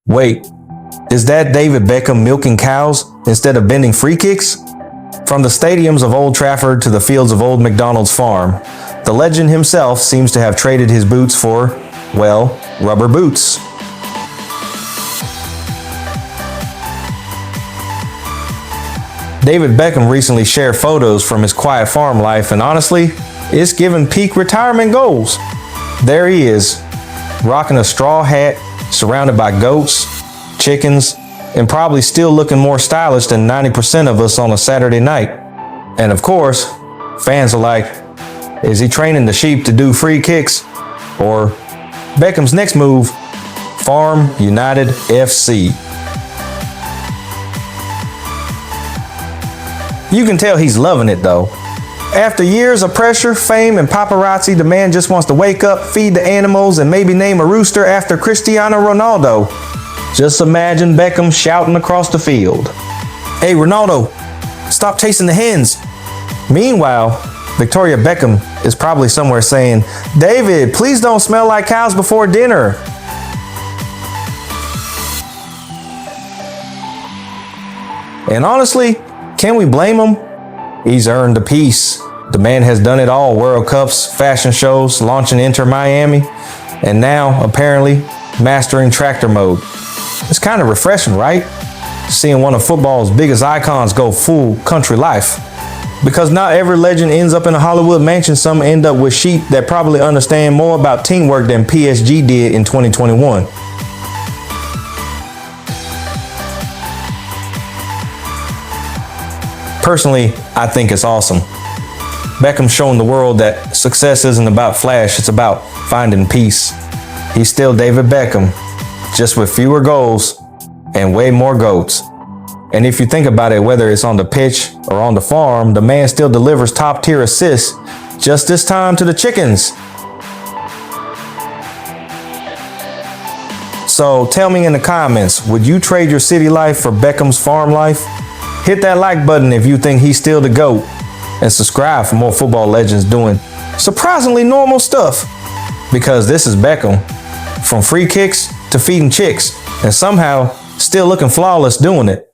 Wait, is that David Beckham milking cows instead of bending free kicks? From the stadiums of Old Trafford to the fields of Old MacDonald's farm, the legend himself seems to have traded his boots for, well, rubber boots. David Beckham recently shared photos from his quiet farm life, and honestly, it's given peak retirement goals. There he is, rocking a straw hat, surrounded by goats, chickens, and probably still looking more stylish than 90% of us on a Saturday night. And of course, fans are like, is he training the sheep to do free kicks? Or Beckham's next move, Farm United FC. You can tell he's loving it though. After years of pressure, fame, and paparazzi, the man just wants to wake up, feed the animals, and maybe name a rooster after Cristiano Ronaldo. Just imagine Beckham shouting across the field, "Hey Ronaldo, stop chasing the hens." Meanwhile, Victoria Beckham is probably somewhere saying, "David, please don't smell like cows before dinner." And honestly, can we blame him? He's earned the peace. The man has done it all: World Cups, fashion shows, launching Inter Miami, and now, apparently, mastering tractor mode. It's kind of refreshing, right? Seeing one of football's biggest icons go full country life. Because not every legend ends up in a Hollywood mansion. Some end up with sheep that probably understand more about teamwork than PSG did in 2021. Personally, I think it's awesome. Beckham's showing the world that success isn't about flash, it's about finding peace. He's still David Beckham, just with fewer goals and way more goats. And if you think about it, whether it's on the pitch or on the farm, the man still delivers top tier assists, just this time to the chickens. So tell me in the comments, would you trade your city life for Beckham's farm life? Hit that like button if you think he's still the GOAT, and subscribe for more football legends doing surprisingly normal stuff. Because this is Beckham, from free kicks to feeding chicks, and somehow still looking flawless doing it.